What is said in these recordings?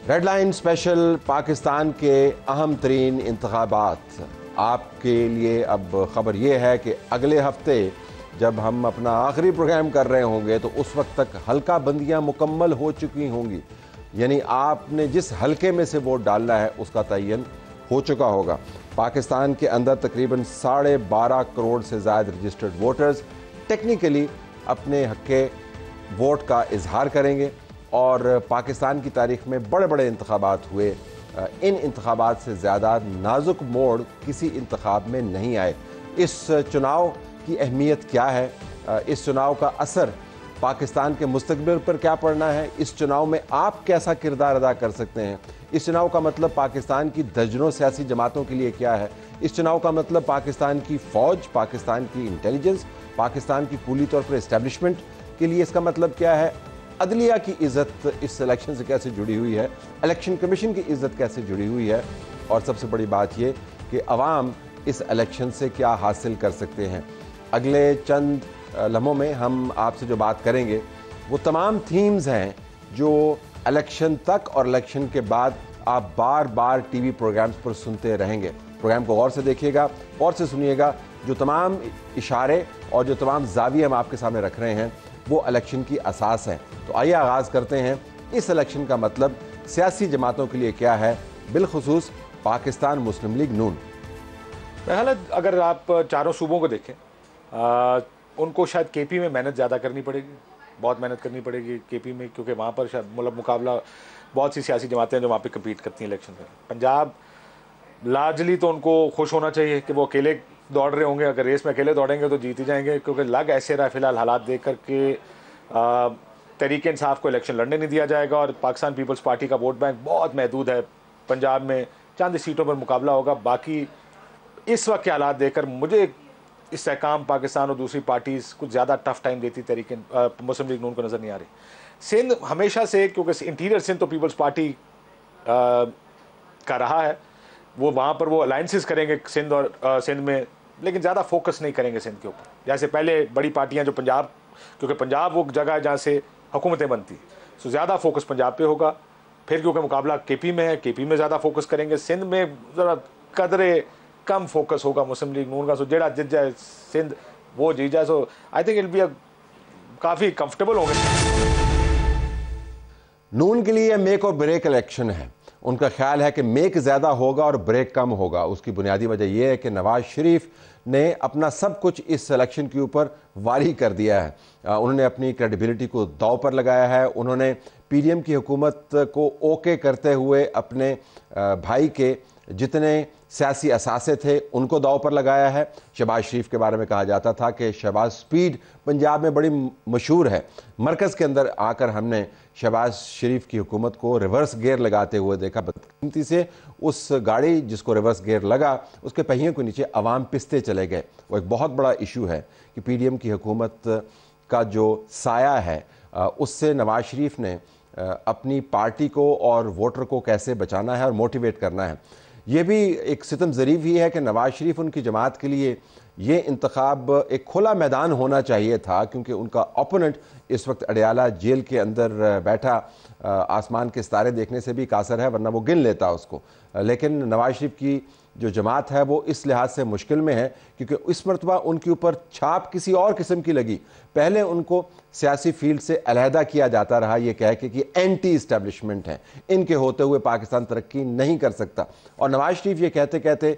Red line special Pakistan के अहम तरीन इंतखाबात। आपके लिए अब ख़बर यह है कि अगले हफ्ते जब हम अपना आखिरी प्रोग्राम कर रहे होंगे तो उस वक्त तक हल्का बंदियाँ मुकम्मल हो चुकी होंगी, यानी आपने जिस हल्के में से वोट डालना है उसका तयन हो चुका होगा। पाकिस्तान के अंदर तकरीबन 12.5 करोड़ से ज़्यादा रजिस्टर्ड वोटर्स टेक्निकली अपने हक के वोट का इजहार करेंगे और पाकिस्तान की तारीख में बड़े बड़े इंतखाबात हुए। इन इंतखाबात से ज़्यादा नाजुक मोड़ किसी इंतखाब में नहीं आए। इस चुनाव की अहमियत क्या है, इस चुनाव का असर पाकिस्तान के मुस्तकबिल पर क्या पड़ना है, इस चुनाव में आप कैसा किरदार अदा कर सकते हैं, इस चुनाव का मतलब पाकिस्तान की दर्जनों सियासी जमातों के लिए क्या है, इस चुनाव का मतलब पाकिस्तान की फ़ौज, पाकिस्तान की इंटेलिजेंस, पाकिस्तान की पूरी तौर पर इस्टेब्लिशमेंट के लिए इसका मतलब क्या है, अदलिया की इज़्ज़त इस इलेक्शन से कैसे जुड़ी हुई है, इलेक्शन कमीशन की इज़्ज़त कैसे जुड़ी हुई है, और सबसे बड़ी बात ये कि अवाम इस इलेक्शन से क्या हासिल कर सकते हैं। अगले चंद लम्हों में हम आपसे जो बात करेंगे वो तमाम थीम्स हैं जो इलेक्शन तक और इलेक्शन के बाद आप बार बार टीवी प्रोग्राम्स पर सुनते रहेंगे। प्रोग्राम को गौर से देखिएगा, गौर से सुनिएगा। जो तमाम इशारे और जो तमाम ज़ाविये हम आपके सामने रख रहे हैं वो इलेक्शन की असास है। तो आइए आगाज़ करते हैं। इस इलेक्शन का मतलब सियासी जमातों के लिए क्या है, बिलखुसूस पाकिस्तान मुस्लिम लीग नून। बहरहाल अगर आप चारों सूबों को देखें, उनको शायद केपी में मेहनत ज़्यादा करनी पड़ेगी, बहुत मेहनत करनी पड़ेगी केपी में, क्योंकि वहाँ पर शायद मतलब मुकाबला बहुत सी सियासी जमातें हैं जो वहाँ पे कम्पीट करती हैं इलेक्शन में। पंजाब लार्जली तो उनको खुश होना चाहिए कि वो अकेले दौड़ रहे होंगे, अगर रेस में अकेले दौड़ेंगे तो जीत ही जाएंगे, क्योंकि लग ऐसे रहा फिलहाल हालात देख कर के तहरीक इंसाफ को इलेक्शन लड़ने नहीं दिया जाएगा और पाकिस्तान पीपल्स पार्टी का वोट बैंक बहुत महदूद है। पंजाब में चंद सीटों पर मुकाबला होगा। बाकी इस वक्त के हालात देखकर मुझे इस्तेहकाम पाकिस्तान और दूसरी पार्टीज़ कुछ ज़्यादा टफ टाइम देती तहरीक मुस्लिम लीग नून को नज़र नहीं आ रही। सिंध हमेशा से, क्योंकि इंटीरियर सिंध तो पीपल्स पार्टी का रहा है, वो वहाँ पर वो अलायंसेस करेंगे सिंध और सिंध में, लेकिन ज़्यादा फोकस नहीं करेंगे सिंध के ऊपर। जैसे पहले बड़ी पार्टियाँ जो पंजाब, क्योंकि पंजाब वो जगह है जहाँ से हुकूमतें बनती, सो ज़्यादा फोकस पंजाब पे होगा। फिर क्योंकि मुकाबला केपी में है, केपी में ज़्यादा फोकस करेंगे। सिंध में ज़रा कदरे कम फोकस होगा मुस्लिम लीग नून का, सो जेड़ा जीत जाए सिंध वो जीत जाए। सो आई थिंक इट बी काफ़ी कंफर्टेबल होंगे। नून के लिए मेक और ब्रेक इलेक्शन है। उनका ख्याल है कि मेक ज़्यादा होगा और ब्रेक कम होगा। उसकी बुनियादी वजह यह है कि नवाज शरीफ ने अपना सब कुछ इस इलेक्शन के ऊपर वारी कर दिया है। उन्होंने अपनी क्रेडिबिलिटी को दांव पर लगाया है। उन्होंने पीडीएम की हुकूमत को ओके करते हुए अपने भाई के जितने सियासी असासे थे उनको दांव पर लगाया है। शहबाज शरीफ के बारे में कहा जाता था कि शहबाज स्पीड पंजाब में बड़ी मशहूर है। मरकज़ के अंदर आकर हमने शहबाज शरीफ की हुकूमत को रिवर्स गियर लगाते हुए देखा। बदकिस्मती से उस गाड़ी जिसको रिवर्स गियर लगा उसके पहियों के नीचे अवाम पिसते चले गए। वो एक बहुत बड़ा इशू है कि पीडीएम की हुकूमत का जो साया है उससे नवाज शरीफ ने अपनी पार्टी को और वोटर को कैसे बचाना है और मोटिवेट करना है। ये भी एक सितम ज़रीफ ही है कि नवाज शरीफ उनकी जमात के लिए ये इंतखाब एक खुला मैदान होना चाहिए था, क्योंकि उनका ओपोनेंट इस वक्त अडयाला जेल के अंदर बैठा आसमान के सितारे देखने से भी कासर है, वरना वो गिन लेता उसको। लेकिन नवाज शरीफ की जो जमात है वो इस लिहाज से मुश्किल में है क्योंकि इस मरतबा उनके ऊपर छाप किसी और किस्म की लगी। पहले उनको सियासी फील्ड से अलहदा किया जाता रहा ये कह के कि एंटी इस्टेब्लिशमेंट हैं, इनके होते हुए पाकिस्तान तरक्की नहीं कर सकता। और नवाज शरीफ ये कहते कहते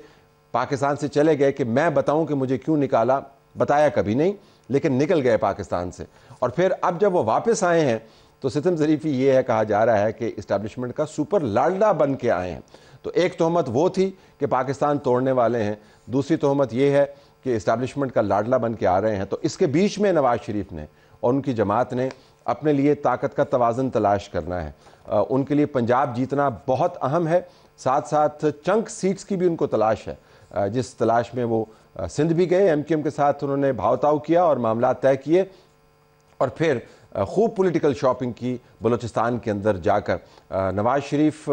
पाकिस्तान से चले गए कि मैं बताऊं कि मुझे क्यों निकाला, बताया कभी नहीं, लेकिन निकल गए पाकिस्तान से। और फिर अब जब वो वापस आए हैं तो सितम ज़रीफ़ी ये है, कहा जा रहा है कि इस्टेब्लिशमेंट का सुपर लाडला बन के आए हैं। तो एक तोहमत वो थी कि पाकिस्तान तोड़ने वाले हैं, दूसरी तोहमत ये है कि इस्टेब्लिशमेंट का लाडला बन के आ रहे हैं। तो इसके बीच में नवाज शरीफ ने और उनकी जमात ने अपने लिए ताकत का तवाज़न तलाश करना है। उनके लिए पंजाब जीतना बहुत अहम है, साथ साथ चंक सीट्स की भी उनको तलाश है, जिस तलाश में वो सिंध भी गए। एमक्यूएम के साथ उन्होंने भावताव किया और मामला तय किए और फिर खूब पॉलिटिकल शॉपिंग की बलूचिस्तान के अंदर जाकर। नवाज शरीफ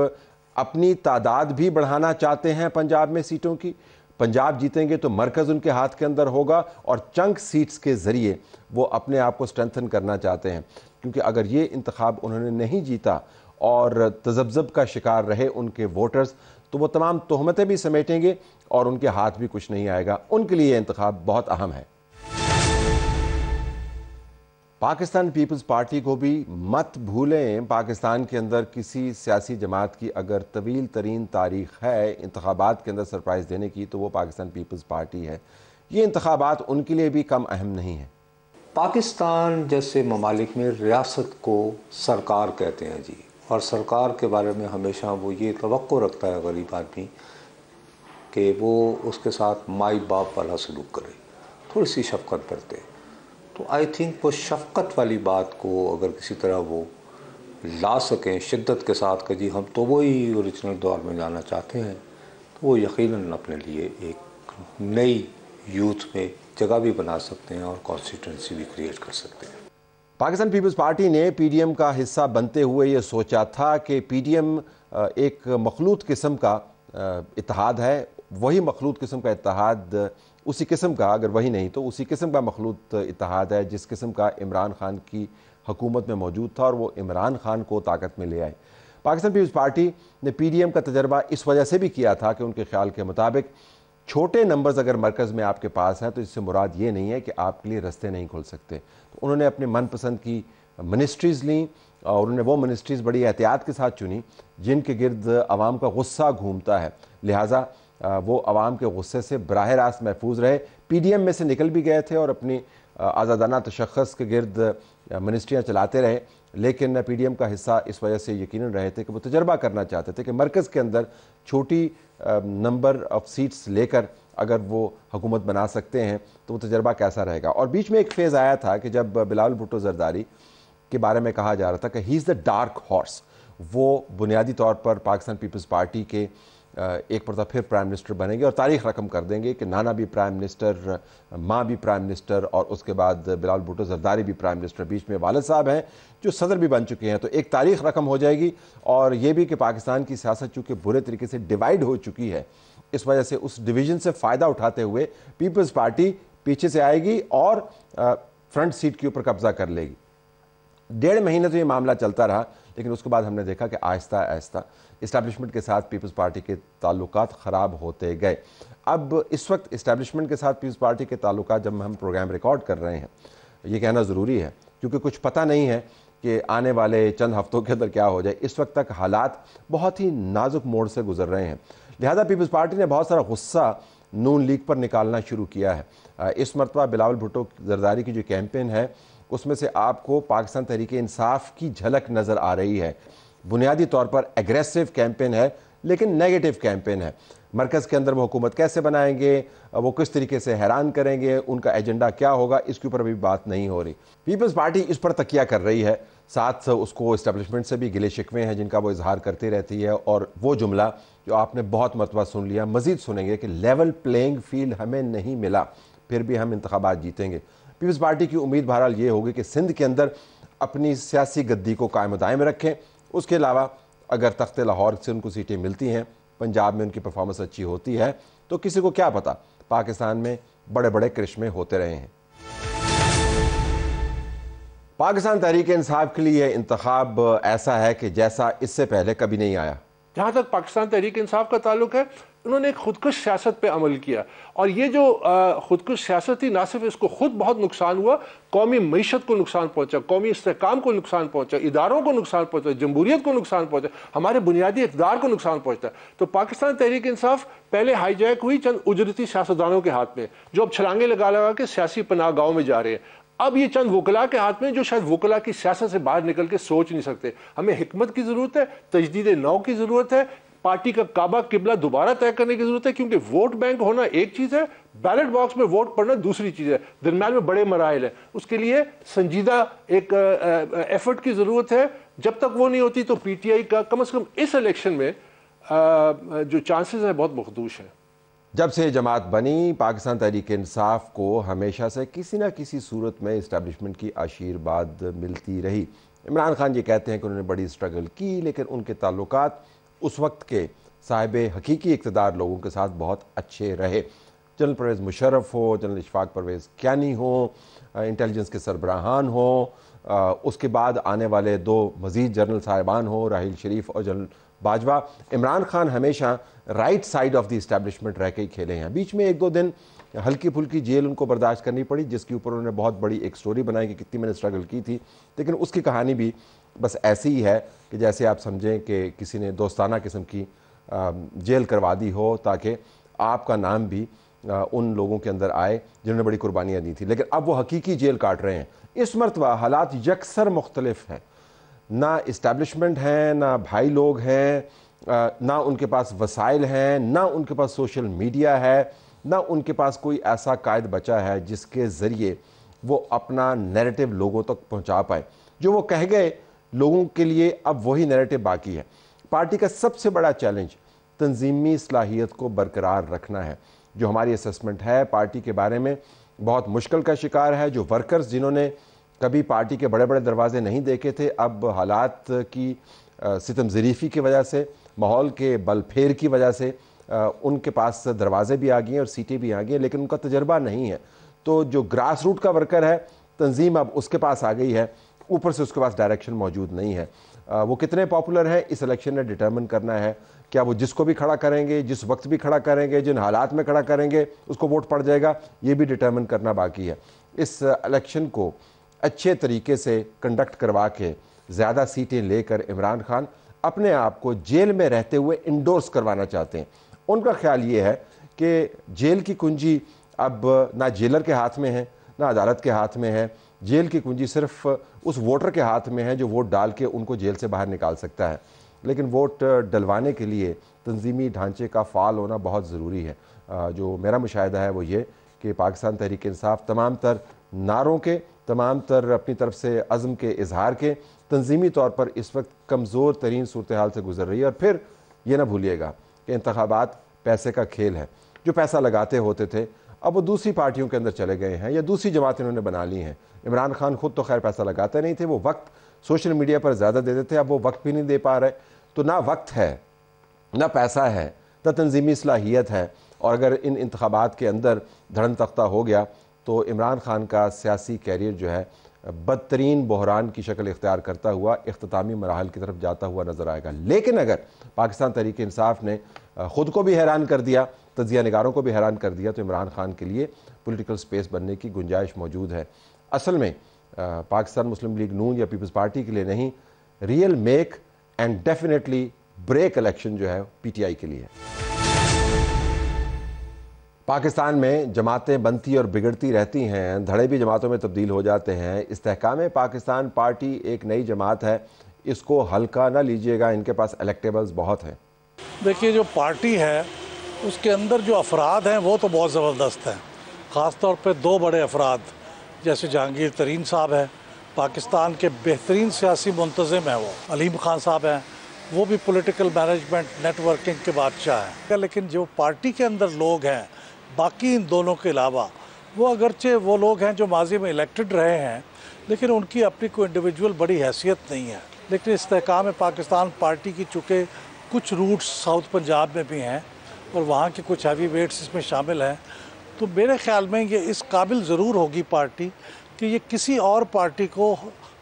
अपनी तादाद भी बढ़ाना चाहते हैं पंजाब में सीटों की। पंजाब जीतेंगे तो मरकज़ उनके हाथ के अंदर होगा और चंक सीट्स के ज़रिए वो अपने आप को स्ट्रेंथन करना चाहते हैं, क्योंकि अगर ये इंतखाब उन्होंने नहीं जीता और तजब्ज़ब का शिकार रहे उनके वोटर्स, तो वो तमाम तोहमतें भी समेटेंगे और उनके हाथ भी कुछ नहीं आएगा। उनके लिए ये इंतखाब बहुत अहम है। पाकिस्तान पीपल्स पार्टी को भी मत भूलें, पाकिस्तान के अंदर किसी सियासी जमात की अगर तवील तरीन तारीख है इंतखाबात के अंदर सरप्राइज़ देने की, तो वो पाकिस्तान पीपल्स पार्टी है। ये इंतखाबात उनके लिए भी कम अहम नहीं है। पाकिस्तान जैसे ममालिक में रियासत को सरकार कहते हैं जी, और सरकार के बारे में हमेशा वो ये तवक्को रखता है गरीब आदमी कि वो उसके साथ माई बाप वाला सलूक करे, थोड़ी सी शफ़क़त बरते। तो आई थिंक वो शफ़क़त वाली बात को अगर किसी तरह वो ला सकें शिद्दत के साथ कि जी हम तो वही ओरिजिनल दौर में जाना चाहते हैं, तो वो यकीनन अपने लिए एक नई यूथ में जगह भी बना सकते हैं और कॉन्स्टिट्यूंसी भी क्रिएट कर सकते हैं। पाकिस्तान पीपल्स पार्टी ने पीडीएम का हिस्सा बनते हुए ये सोचा था कि पीडीएम एक मखलूत किस्म का इत्तेहाद है, वही मखलूत किस्म का इत्तेहाद, उसी किस्म का, अगर वही नहीं तो उसी किस्म का मखलूत इत्तेहाद है जिस किस्म का इमरान खान की हुकूमत में मौजूद था और वो इमरान खान को ताकत में ले आए। पाकिस्तान पीपल्स पार्टी ने पीडीएम का तजर्बा इस वजह से भी किया था कि उनके ख्याल के मुताबिक छोटे नंबर्स अगर मरकज़ में आपके पास हैं तो इससे मुराद ये नहीं है कि आपके लिए रास्ते नहीं खुल सकते। तो उन्होंने अपने मनपसंद की मिनिस्ट्रीज़ ली और उन्होंने वो मिनिस्ट्रीज़ बड़ी एहतियात के साथ चुनी जिनके गिर्द आवाम का गुस्सा घूमता है, लिहाजा वो आवाम के गुस्से से बराह रास्त महफूज रहे। पीडीएम में से निकल भी गए थे और अपनी आज़ादाना तशख़्ख़ुस के गिर्द मिनिस्ट्रियाँ चलाते रहे, लेकिन पीडीएम का हिस्सा इस वजह से यकीनन रहे थे कि वो तजर्बा करना चाहते थे कि मरकज़ के अंदर छोटी नंबर ऑफ़ सीट्स लेकर अगर वो हुकूमत बना सकते हैं तो वो तजर्बा कैसा रहेगा। और बीच में एक फेज़ आया था कि जब बिलावल भुट्टो ज़रदारी के बारे में कहा जा रहा था कि he is the dark horse, वो बुनियादी तौर पर पाकिस्तान पीपल्स पार्टी के एक मरतबा फिर प्राइम मिनिस्टर बनेंगे और तारीख़ रकम कर देंगे कि नाना भी प्राइम मिनिस्टर, माँ भी प्राइम मिनिस्टर और उसके बाद बिलावल भुट्टो ज़रदारी भी प्राइम मिनिस्टर, बीच में वालिद साहब हैं जो सदर भी बन चुके हैं। तो एक तारीख़ रकम हो जाएगी और ये भी कि पाकिस्तान की सियासत चूँकि बुरे तरीके से डिवाइड हो चुकी है, इस वजह से उस डिवीज़न से फ़ायदा उठाते हुए पीपल्स पार्टी पीछे से आएगी और फ्रंट सीट के ऊपर कब्ज़ा कर लेगी। 1.5 महीने तो ये मामला चलता रहा, लेकिन उसके बाद हमने देखा कि आहिस्ता आहिस्ता इस्टेब्लिशमेंट के साथ पीपल्स पार्टी के ताल्लुकात ख़राब होते गए। अब इस वक्त इस्टेब्लिशमेंट के साथ पीपल्स पार्टी के ताल्लुकात, जब हम प्रोग्राम रिकॉर्ड कर रहे हैं, ये कहना ज़रूरी है क्योंकि कुछ पता नहीं है कि आने वाले चंद हफ्तों के अंदर क्या हो जाए। इस वक्त तक हालात बहुत ही नाजुक मोड़ से गुजर रहे हैं, लिहाजा पीपल्स पार्टी ने बहुत सारा गुस्सा नून लीग पर निकालना शुरू किया है। इस मरतबा बिलावल भुट्टो ज़रदारी की जो कैंपेन है उसमें से आपको पाकिस्तान तहरीक इंसाफ की झलक नज़र आ रही है। बुनियादी तौर पर एग्रेसिव कैंपेन है लेकिन नेगेटिव कैंपेन है। मरकज़ के अंदर वो हुकूमत कैसे बनाएंगे, वो किस तरीके से हैरान करेंगे, उनका एजेंडा क्या होगा, इसके ऊपर अभी बात नहीं हो रही। पीपल्स पार्टी इस पर तकिया कर रही है, साथ उसको इस्टेब्लिशमेंट से भी गिले शिकवे हैं जिनका वो इजहार करती रहती है। और वो जुमला जो आपने बहुत मरतबा सुन लिया, मज़ीद सुनेंगे कि लेवल प्लेइंग फील्ड हमें नहीं मिला फिर भी हम इंतखाबात जीतेंगे। पीपल्स पार्टी की उम्मीद बहरहाल ये होगी कि सिंध के अंदर अपनी सियासी गद्दी को कायम दायम रखें। उसके अलावा अगर तख्ते लाहौर से उनको सीटें मिलती हैं, पंजाब में उनकी परफॉर्मेंस अच्छी होती है, तो किसी को क्या पता, पाकिस्तान में बड़े बड़े करिश्मे होते रहे हैं। पाकिस्तान तहरीक इंसाफ के लिए इंतखाब ऐसा है कि जैसा इससे पहले कभी नहीं आया। जहाँ तक पाकिस्तान तहरीक इंसाफ का ताल्लुक है, उन्होंने एक खुदकुश सियासत पे अमल किया और ये जो खुदकुश सियासत थी, ना सिर्फ इसको खुद बहुत नुकसान हुआ, कौमी मईशत को नुकसान पहुंचा, कौमी इस्तेहकाम को नुकसान पहुंचा, इदारों को नुकसान पहुंचा, जमहूरियत को नुकसान पहुंचा, हमारे बुनियादी इक़्तिदार को नुकसान पहुंचता। तो पाकिस्तान तहरीक इंसाफ पहले हाईजैक हुई चंद उजरती सियासतदानों के हाथ में जो अब छलांगे लगा लगा के सियासी पनाहगाहों में जा रहे हैं। अब ये चंद वकला के हाथ में जो शायद वकला की सियासत से बाहर निकल के सोच नहीं सकते। हमें हिकमत की जरूरत है, तजदीद नौ की जरूरत है, पार्टी का काबा किबला दोबारा तय करने की जरूरत है, क्योंकि वोट बैंक होना एक चीज है, बैलेट बॉक्स में वोट पड़ना दूसरी चीज है। दरम्यान में बड़े मराइल है, उसके लिए संजीदा एक एफर्ट की जरूरत है। जब तक वो नहीं होती तो पीटीआई का कम से कम इस इलेक्शन में जो चांसेस हैं बहुत मखदूश हैं। जब से जमात बनी, पाकिस्तान तहरीक इंसाफ को हमेशा से किसी न किसी सूरत में इस्टेब्लिशमेंट की आशीर्वाद मिलती रही। इमरान खान ये कहते हैं कि उन्होंने बड़ी स्ट्रगल की, लेकिन उनके ताल्लुकात उस वक्त के साहिब हकीकी इक़्तिदार लोगों के साथ बहुत अच्छे रहे। जनरल परवेज़ मुशर्रफ हो, जनरल इशफाक परवेज़ कियानी हो, इंटेलिजेंस के सरबराहान हो, उसके बाद आने वाले 2 मज़ीद जनरल साहिबान हो, राहील शरीफ और जनरल बाजवा, इमरान खान हमेशा right side of the establishment रह के ही खेले हैं। बीच में 1-2 दिन हल्की फुल्की जेल उनको बर्दाश्त करनी पड़ी, जिसके ऊपर उन्होंने बहुत बड़ी एक स्टोरी बनाई कि कितनी मैंने स्ट्रगल की थी, लेकिन उसकी कहानी भी बस ऐसी ही है कि जैसे आप समझें कि किसी ने दोस्ताना किस्म की जेल करवा दी हो ताकि आपका नाम भी उन लोगों के अंदर आए जिन्होंने बड़ी कुर्बानियाँ दी थी। लेकिन अब वो हकीकी जेल काट रहे हैं। इस मरतबा हालात यकसर मुख्तलिफ हैं, ना इस्टेब्लिशमेंट हैं, ना भाई लोग हैं, ना उनके पास वसाइल हैं, ना उनके पास सोशल मीडिया है, ना उनके पास कोई ऐसा कायद बचा है जिसके ज़रिए वो अपना नैरेटिव लोगों तक पहुंचा पाए। जो वो कह गए लोगों के लिए अब वही नैरेटिव बाकी है। पार्टी का सबसे बड़ा चैलेंज तंजीमी सलाहियत को बरकरार रखना है। जो हमारी असेसमेंट है पार्टी के बारे में बहुत मुश्किल का शिकार है। जो वर्कर्स जिन्होंने कभी पार्टी के बड़े बड़े दरवाजे नहीं देखे थे, अब हालात की सितम ज़रीफ़ी की वजह से, माहौल के बलफेर की वजह से उनके पास दरवाजे भी आ गए हैं और सीटें भी आ गई हैं, लेकिन उनका तजर्बा नहीं है। तो जो ग्रास रूट का वर्कर है, तंजीम अब उसके पास आ गई है, ऊपर से उसके पास डायरेक्शन मौजूद नहीं है। वो कितने पॉपुलर है इस इलेक्शन ने डिटर्मिन करना है। क्या वो जिसको भी खड़ा करेंगे, जिस वक्त भी खड़ा करेंगे, जिन हालात में खड़ा करेंगे उसको वोट पड़ जाएगा, ये भी डिटर्मिन करना बाकी है। इस इलेक्शन को अच्छे तरीके से कंडक्ट करवा के ज़्यादा सीटें लेकर इमरान खान अपने आप को जेल में रहते हुए इंडोर्स करवाना चाहते हैं। उनका ख्याल ये है कि जेल की कुंजी अब ना जेलर के हाथ में है, ना अदालत के हाथ में है। जेल की कुंजी सिर्फ उस वोटर के हाथ में है जो वोट डाल के उनको जेल से बाहर निकाल सकता है। लेकिन वोट डलवाने के लिए तंजीमी ढांचे का फ़ाल होना बहुत ज़रूरी है। जो मेरा मुशाहिदा है वो ये कि पाकिस्तान तहरीक इंसाफ तमाम तर नारों के, तमाम तर अपनी तरफ से अज़्म के इजहार के, तंजीमी तौर पर इस वक्त कमज़ोर तरीन सूरत हाल से गुजर रही है। और फिर ये ना भूलिएगा कि इंतखाबात पैसे का खेल है। जो पैसा लगाते होते थे अब वो दूसरी पार्टियों के अंदर चले गए हैं या दूसरी जमातें इन्होंने बना ली हैं। इमरान खान खुद तो खैर पैसा लगाते नहीं थे, वो वक्त सोशल मीडिया पर ज़्यादा देते थे, अब वो वक्त भी नहीं दे पा रहे। तो ना वक्त है, ना पैसा है, ना तंजीमी सलाहियत है। और अगर इन इंतखाबात के अंदर धड़न तख्ता हो गया तो इमरान खान का सियासी कैरियर जो है बदतरीन बहरान की शक्ल इख्तियार करता हुआ इख्तितामी मराहल की तरफ जाता हुआ नज़र आएगा। लेकिन अगर पाकिस्तान तहरीक इंसाफ ने ख़ुद को भी हैरान कर दिया, तजिया निगारों को भी हैरान कर दिया, तो इमरान खान के लिए पॉलिटिकल स्पेस बनने की गुंजाइश मौजूद है। असल में पाकिस्तान मुस्लिम लीग नून या पीपल्स पार्टी के लिए नहीं, real make and definitely break election जो है पीटीआई के लिए है। पाकिस्तान में जमातें बनती और बिगड़ती रहती हैं, धड़े भी जमातों में तब्दील हो जाते हैं। इस्तेहकाम पाकिस्तान पार्टी एक नई जमात है, इसको हल्का ना लीजिएगा, इनके पास इलेक्टेबल्स बहुत हैं। देखिए, जो पार्टी है उसके अंदर जो अफराद हैं वो तो बहुत ज़बरदस्त हैं। ख़ास तौर पे 2 बड़े अफराद जैसे जहांगीर तरीन साहब हैं, पाकिस्तान के बेहतरीन सियासी मुंतज़िम हैं। वो अलीम खान साहब हैं, वो भी पॉलिटिकल मैनेजमेंट नेटवर्किंग के बादशाह हैं। लेकिन जो पार्टी के अंदर लोग हैं बाकी इन दोनों के अलावा, वो अगरचे वो लोग हैं जो माजी में इलेक्टेड रहे हैं, लेकिन उनकी अपनी कोई इंडिविजुअल बड़ी हैसियत नहीं है। लेकिन इस्तेहकाम पाकिस्तान पार्टी की चूँकि कुछ रूट्स साउथ पंजाब में भी हैं और वहाँ के कुछ हैवी वेट्स इसमें शामिल हैं, तो मेरे ख़्याल में ये इस काबिल ज़रूर होगी पार्टी कि ये किसी और पार्टी को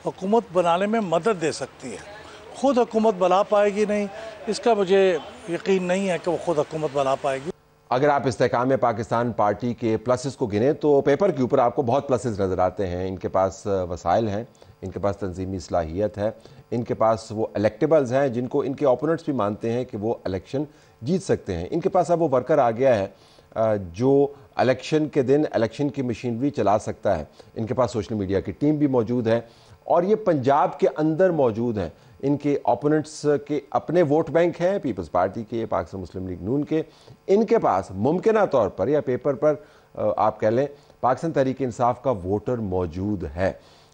हुकूमत बनाने में मदद दे सकती है। ख़ुद हुकूमत बना पाएगी नहीं, इसका मुझे यकीन नहीं है कि वो ख़ुद हुकूमत बना पाएगी। अगर आप इस्तेहकाम पाकिस्तान पार्टी के प्लसेस को गिने तो पेपर के ऊपर आपको बहुत प्लसेस नज़र आते हैं। इनके पास वसाइल हैं, इनके पास तंजीमी सलाहियत है, इनके पास वो इलेक्टेबल्स हैं जिनको इनके ओपोनेंट्स भी मानते हैं कि वो इलेक्शन जीत सकते हैं। इनके पास अब वो वर्कर आ गया है जो इलेक्शन के दिन इलेक्शन की मशीनरी चला सकता है। इनके पास सोशल मीडिया की टीम भी मौजूद है और ये पंजाब के अंदर मौजूद हैं। इनके ओपोनेंट्स के अपने वोट बैंक हैं, पीपल्स पार्टी के, पाकिस्तान मुस्लिम लीग नून के। इनके पास मुमकिन तौर पर या पेपर पर आप कह लें पाकिस्तान तहरीक इंसाफ का वोटर मौजूद है।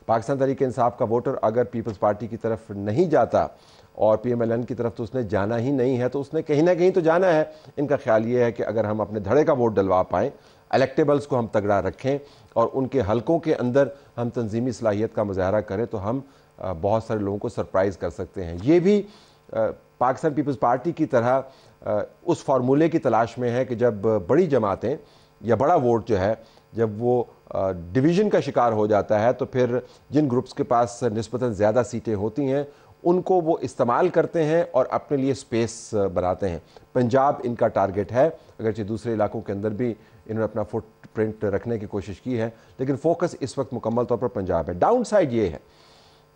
पाकिस्तान तहरीक इंसाफ का वोटर अगर पीपल्स पार्टी की तरफ नहीं जाता और PMLN की तरफ तो उसने जाना ही नहीं है, तो उसने कहीं ना कहीं तो जाना है। इनका ख्याल ये है कि अगर हम अपने धड़े का वोट डलवा पाएँ, इलेक्टेबल्स को हम तगड़ा रखें और उनके हलकों के अंदर हम तंजीमी सलाहियत का मुजाहरा करें तो हम बहुत सारे लोगों को सरप्राइज़ कर सकते हैं। ये भी पाकिस्तान पीपल्स पार्टी की तरह उस फार्मूले की तलाश में है कि जब बड़ी जमातें या बड़ा वोट जो है जब वो डिवीज़न का शिकार हो जाता है तो फिर जिन ग्रुप्स के पास निस्बतन ज़्यादा सीटें होती हैं उनको वो इस्तेमाल करते हैं और अपने लिए स्पेस बनाते हैं। पंजाब इनका टारगेट है, अगरचे दूसरे इलाकों के अंदर भी इन्होंने अपना फुटप्रिंट रखने की कोशिश की है, लेकिन फोकस इस वक्त मुकम्मल तौर पर पंजाब है। डाउन साइड ये है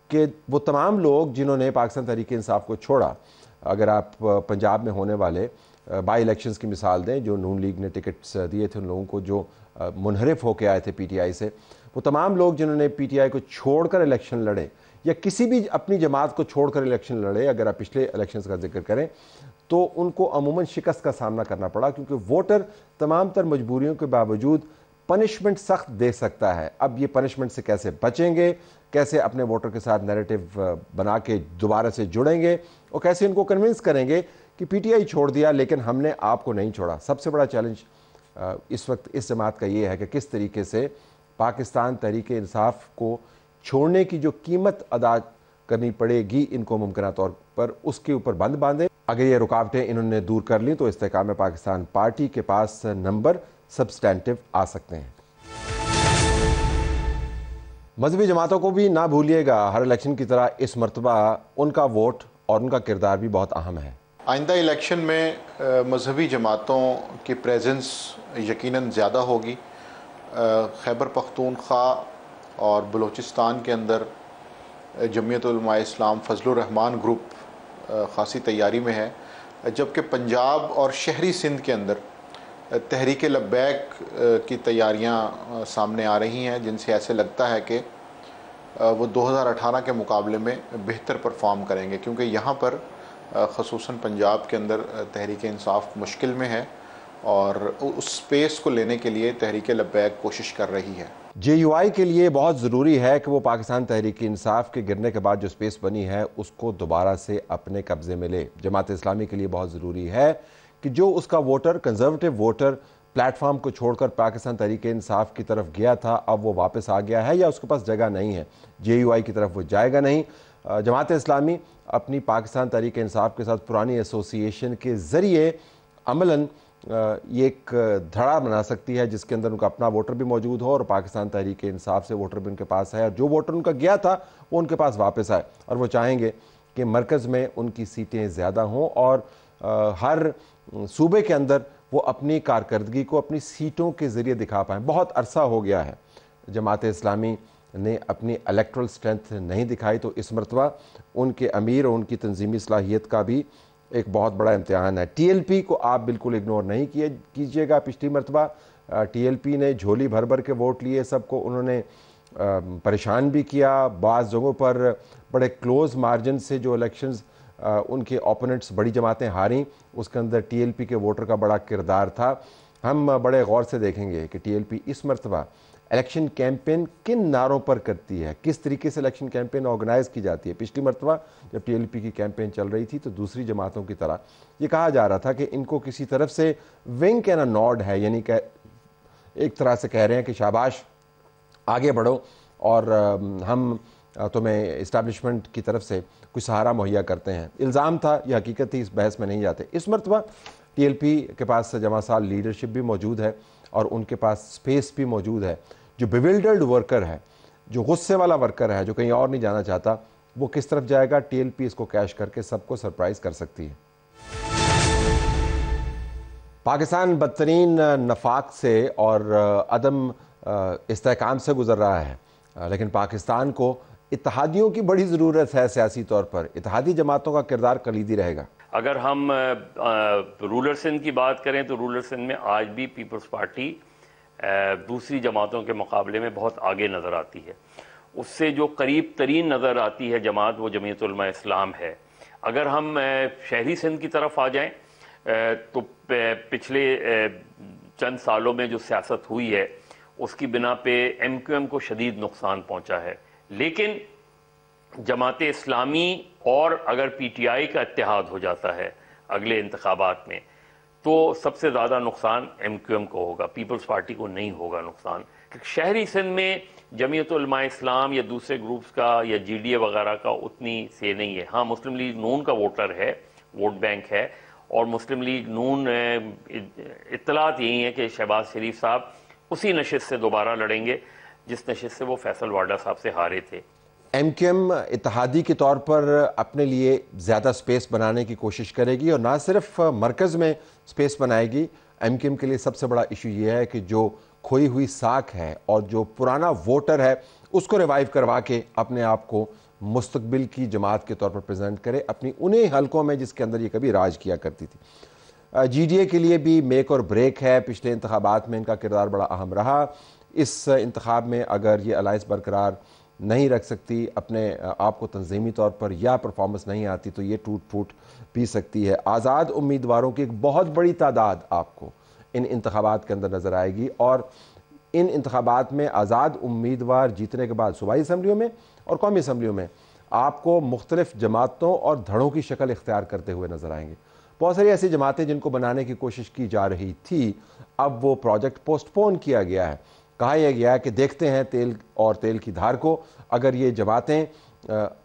कि वो तमाम लोग जिन्होंने पाकिस्तान तहरीक इंसाफ को छोड़ा, अगर आप पंजाब में होने वाले बाई इलेक्शंस की मिसाल दें, जो नून लीग ने टिकट्स दिए थे उन लोगों को जो मुनहरिफ होके आए थे पीटीआई से, वो तमाम लोग जिन्होंने पीटीआई को छोड़कर इलेक्शन लड़े या किसी भी अपनी जमात को छोड़कर इलेक्शन लड़े, अगर आप पिछले इलेक्शंस का जिक्र करें तो उनको अमूमन शिकस्त का सामना करना पड़ा, क्योंकि वोटर तमाम तर मजबूरियों के बावजूद पनिशमेंट सख्त दे सकता है। अब ये पनिशमेंट से कैसे बचेंगे, कैसे अपने वोटर के साथ नैरेटिव बना के दोबारा से जुड़ेंगे और कैसे इनको कन्विंस करेंगे कि पीटीआई छोड़ दिया लेकिन हमने आपको नहीं छोड़ा। सबसे बड़ा चैलेंज इस वक्त इस जमात का ये है कि किस तरीके से पाकिस्तान तहरीक इंसाफ को छोड़ने की जो कीमत अदा करनी पड़ेगी इनको मुमकिन तौर पर, उसके ऊपर बंद बांधे। अगर ये रुकावटें इन्होंने दूर कर ली तो इस्तेकाम पाकिस्तान पार्टी के पास नंबर सब्सटैंटिव आ सकते हैं। मजहबी जमातों को भी ना भूलिएगा, हर इलेक्शन की तरह इस मरतबा उनका वोट और उनका किरदार भी बहुत अहम है। आइंदा इलेक्शन में मजहबी जमातों की प्रेजेंस यकीनन ज़्यादा होगी। खैबर पख्तूनख्वा और बलूचिस्तान के अंदर जमीयत उलमा इस्लाम फजलुर रहमान ग्रुप ख़ासी तैयारी में है, जबकि पंजाब और शहरी सिंध के अंदर तहरीक लब्बैक की तैयारियां सामने आ रही हैं, जिनसे ऐसे लगता है कि वो 2018 के मुकाबले में बेहतर परफॉर्म करेंगे, क्योंकि यहाँ पर ख़ुसूसन पंजाब के अंदर तहरीक इंसाफ मुश्किल में है और उस स्पेस को लेने के लिए तहरीक लब्बैक कोशिश कर रही है। JUI के लिए बहुत ज़रूरी है कि वो पाकिस्तान तहरीक इंसाफ के गिरने के बाद जो स्पेस बनी है उसको दोबारा से अपने कब्ज़े में ले। जमात इस्लामी के लिए बहुत ज़रूरी है कि जो उसका वोटर, कंजर्वेटिव वोटर, प्लेटफॉर्म को छोड़कर पाकिस्तान तहरीक इंसाफ की तरफ गया था, अब वो वापस आ गया है या उसके पास जगह नहीं है, JUI की तरफ वो जाएगा नहीं। जमात इस्लामी अपनी पाकिस्तान तहरीक इंसाफ के साथ पुरानी एसोसिएशन के ज़रिए अमलन ये एक धड़ा बना सकती है जिसके अंदर उनका अपना वोटर भी मौजूद हो और पाकिस्तान तहरीक इंसाफ से वोटर भी उनके पास है, और जो वोटर उनका गया था वो उनके पास वापस आए, और वो चाहेंगे कि मरकज़ में उनकी सीटें ज़्यादा हों और हर सूबे के अंदर वो अपनी कारकर्दगी को अपनी सीटों के ज़रिए दिखा पाएँ। बहुत अरसा हो गया है जमात इस्लामी ने अपनी इलेक्ट्रल स्ट्रेंथ नहीं दिखाई, तो इस मरतबा उनके अमीर और उनकी तंजीमी सलाहियत का भी एक बहुत बड़ा इम्तिहान है। TLP को आप बिल्कुल इग्नोर नहीं कीजिएगा। पिछली मरतबा TLP ने झोली भर भर के वोट लिए, सबको उन्होंने परेशान भी किया, बाज़ जगहों पर बड़े क्लोज मार्जिन से जो इलेक्शंस उनके ओपोनेंट्स बड़ी जमातें हारी, उसके अंदर TLP के वोटर का बड़ा किरदार था। हम बड़े गौर से देखेंगे कि TLP इस मरतबा इलेक्शन कैंपेन किन नारों पर करती है, किस तरीके से इलेक्शन कैंपेन ऑर्गेनाइज की जाती है। पिछली मरतबा जब TLP की कैंपेन चल रही थी तो दूसरी जमातों की तरह ये कहा जा रहा था कि इनको किसी तरफ से विंक एंड अ नॉड है, यानी कि एक तरह से कह रहे हैं कि शाबाश आगे बढ़ो और हम तुम्हें इस्टेब्लिशमेंट की तरफ से कुछ सहारा मुहैया करते हैं। इल्ज़ाम था, यह हकीकत थी, इस बहस में नहीं जाते। इस मरतबा TLP के पास जमा साल लीडरशिप भी मौजूद है और उनके पास स्पेस भी मौजूद है। जो बिविल्डर्ड वर्कर है, जो गुस्से वाला वर्कर है, जो कहीं और नहीं जाना चाहता, वो किस तरफ जाएगा, TLP इसको कैश करके सबको सरप्राइज कर सकती है। पाकिस्तान बदतरीन नफाक से और अदम इस्तेहकाम से गुजर रहा है, लेकिन पाकिस्तान को इत्तेहादियों की बड़ी ज़रूरत है। सियासी तौर पर इत्तेहादी जमातों का किरदार कलीदी रहेगा। अगर हम रूलर सिंध की बात करें तो रूलर सिंध में आज भी पीपल्स पार्टी दूसरी जमातों के मुकाबले में बहुत आगे नज़र आती है। उससे जो करीब तरीन नज़र आती है जमात, वो जमीयत उलमा इस्लाम है। अगर हम शहरी सिंध की तरफ आ जाएं तो पिछले चंद सालों में जो सियासत हुई है उसकी बिना पे MQM को शदीद नुकसान पहुँचा है, लेकिन जमात इस्लामी और अगर PTI का इत्तेहाद हो जाता है अगले इंतखाबात में तो सबसे ज़्यादा नुकसान MQM को होगा, पीपल्स पार्टी को नहीं होगा नुकसान। क्योंकि शहरी सिंध में जमीयत उलमा इस्लाम या दूसरे ग्रुप्स का या GDA वगैरह का उतनी से नहीं है। हाँ, मुस्लिम लीग नून का वोटर है, वोट बैंक है, और मुस्लिम लीग नून इत्तलात यही है कि शहबाज शरीफ साहब उसी नशिस्त से दोबारा लड़ेंगे जिस नशिस्त से वो फैसल वाडा साहब से हारे थे। एमक्यूएम इत्तेहादी के तौर पर अपने लिए ज़्यादा स्पेस बनाने की कोशिश करेगी और ना सिर्फ मरकज़ में स्पेस बनाएगी। एमक्यूएम के लिए सबसे बड़ा इशू ये है कि जो खोई हुई साख है और जो पुराना वोटर है उसको रिवाइव करवा के अपने आप को मुस्तकबिल की जमात के तौर पर प्रेजेंट करे अपनी उन्हीं हलकों में जिसके अंदर ये कभी राज किया करती थी। जीडीए के लिए भी मेक और ब्रेक है। पिछले इंतखाबात में इनका किरदार बड़ा अहम रहा। इस इंतखाब में अगर ये अलायंस बरकरार नहीं रख सकती, अपने आप को तंजीमी तौर पर, या परफॉर्मेंस नहीं आती, तो ये टूट फूट पी सकती है। आज़ाद उम्मीदवारों की एक बहुत बड़ी तादाद आपको इन इंतखाबात के अंदर नज़र आएगी और इन इंतखाबात में आज़ाद उम्मीदवार जीतने के बाद सूबाई असम्बलियों में और कौमी असम्बलियों में आपको मुख्तलिफ जमातों और धड़ों की शक्ल इख्तियार करते हुए नज़र आएंगे। बहुत सारी ऐसी जमातें जिनको बनाने की कोशिश की जा रही थी, अब वो प्रोजेक्ट पोस्टपोन किया गया है। कहा यह गया है कि देखते हैं तेल और तेल की धार को। अगर ये जमातें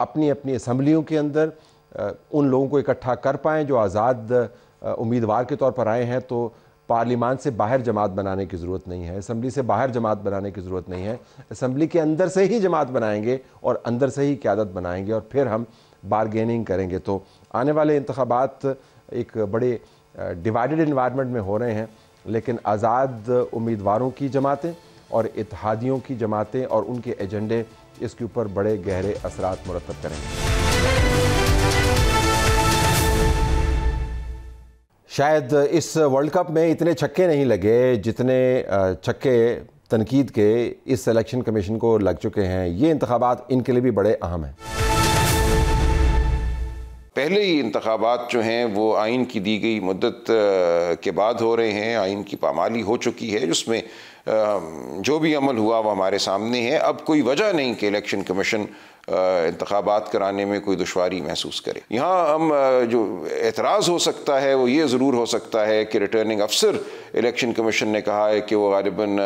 अपनी अपनी असम्बलियों के अंदर उन लोगों को इकट्ठा कर पाएँ जो आज़ाद उम्मीदवार के तौर पर आए हैं, तो पार्लियामान से बाहर जमात बनाने की ज़रूरत नहीं है, असम्बली से बाहर जमात बनाने की ज़रूरत नहीं है। असम्बली के अंदर से ही जमात बनाएंगे और अंदर से ही क़यादत बनाएंगे और फिर हम बारगेनिंग करेंगे। तो आने वाले इंतखाबात एक बड़े डिवाइडेड इन्वायरमेंट में हो रहे हैं, लेकिन आज़ाद उम्मीदवारों की जमातें और इत्तेहादियों की जमातें और उनके एजेंडे इसके ऊपर बड़े गहरे असरात मुरतब करेंगे। शायद इस वर्ल्ड कप में इतने छक्के नहीं लगे जितने छक्के तनकीद के इस इलेक्शन कमीशन को लग चुके हैं। ये इंतखाबात इनके लिए भी बड़े अहम हैं। पहले ही इंतखाबात जो हैं वो आइन की दी गई मुद्दत के बाद हो रहे हैं। आइन की पामाली हो चुकी है, जिसमें जो भी अमल हुआ वो हमारे सामने है। अब कोई वजह नहीं कि इलेक्शन कमीशन इंतखाबात कराने में कोई दुश्वारी महसूस करे। यहाँ हम जो एतराज़ हो सकता है वो ये ज़रूर हो सकता है कि रिटर्निंग अफसर इलेक्शन कमीशन ने कहा है कि वो गालिबन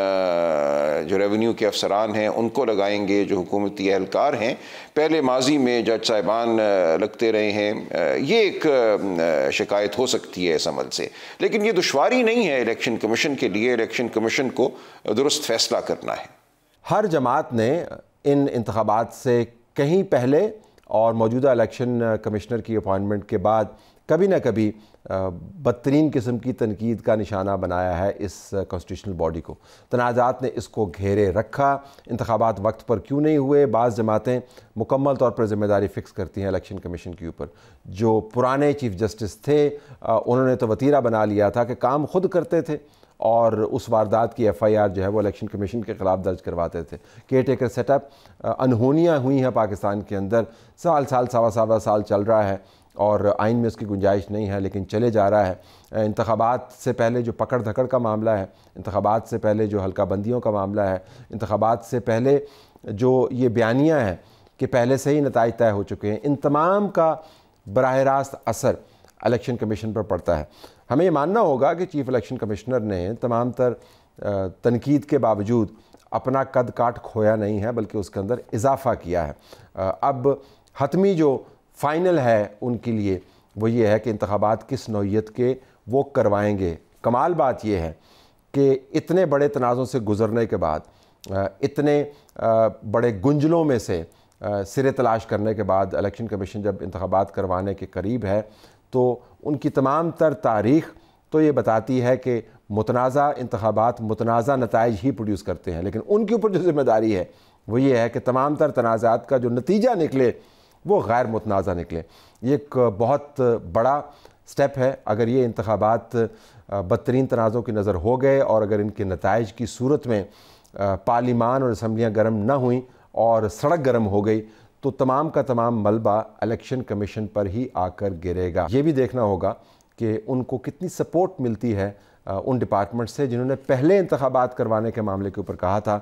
जो रेवेन्यू के अफसरान हैं उनको लगाएंगे, जो हुकूमती एहलकार हैं। पहले माजी में जज साहिबान लगते रहे हैं। ये एक शिकायत हो सकती है इस अमल से, लेकिन ये दुश्वारी नहीं है इलेक्शन कमीशन के लिए। इलेक्शन कमीशन को दुरुस्त फैसला करना है। हर जमात ने इन इंतखाबात से कहीं पहले और मौजूदा इलेक्शन कमिश्नर की अपॉइंटमेंट के बाद कभी ना कभी बदतरीन किस्म की तनकीद का निशाना बनाया है इस कॉन्स्टिट्यूशनल बॉडी को। तनाज़ात ने इसको घेरे रखा। इंतखाबात वक्त पर क्यों नहीं हुए? बाज़ जमातें मुकम्मल तौर पर ज़िम्मेदारी फ़िक्स करती हैं इलेक्शन कमीशन के ऊपर। जो पुराने चीफ जस्टिस थे उन्होंने तो वतीरा बना लिया था कि काम खुद करते थे और उस वारदात की FIR जो है वो इलेक्शन कमीशन के ख़िलाफ़ दर्ज करवाते थे। केयर टेकर सेटअप अनहोनियाँ हुई हैं पाकिस्तान के अंदर, सवा साल चल रहा है और आइन में उसकी गुंजाइश नहीं है, लेकिन चले जा रहा है। इंतखाबात से पहले जो पकड़ धकड़ का मामला है, इंतखाबात से पहले जो हल्का बंदियों का मामला है, इंतखाबात से पहले जो ये बयानियाँ हैं कि पहले से ही नताइज तय हो चुके हैं, इन तमाम का बराह रास्त असर इलेक्शन कमीशन पर पड़ता है। हमें ये मानना होगा कि चीफ इलेक्शन कमिश्नर ने तमाम तर तनकीद के बावजूद अपना कद काठ खोया नहीं है, बल्कि उसके अंदर इजाफ़ा किया है। अब हतमी जो फ़ाइनल है उनके लिए वो ये है कि इंतखाबात किस नौइयत के वो करवाएंगे। कमाल बात यह है कि इतने बड़े तनाज़ों से गुज़रने के बाद, इतने बड़े गुंजलों में से सिरे तलाश करने के बाद इलेक्शन कमीशन जब इंतखाबात करवाने के करीब है, तो उनकी तमाम तर तारीख़ तो ये बताती है कि मुतनाज़ा इंतखाबात मुतनाज़ा नताइज ही प्रोड्यूस करते हैं, लेकिन उनके ऊपर जो ज़िम्मेदारी है वो ये है कि तमाम तर तनाज़ात का जो नतीजा निकले वो गैर मुतनाज़ा निकले। ये एक बहुत बड़ा स्टेप है। अगर ये इंतखाबात बदतरीन तनाज़ों की नज़र हो गए और अगर इनके नताइज की सूरत में पार्लिमान और असम्बलियाँ गर्म न हुई और सड़क गर्म हो गई, तो तमाम का तमाम मलबा इलेक्शन कमीशन पर ही आकर गिरेगा। ये भी देखना होगा कि उनको कितनी सपोर्ट मिलती है उन डिपार्टमेंट से जिन्होंने पहले इंतखाबात करवाने के मामले के ऊपर कहा था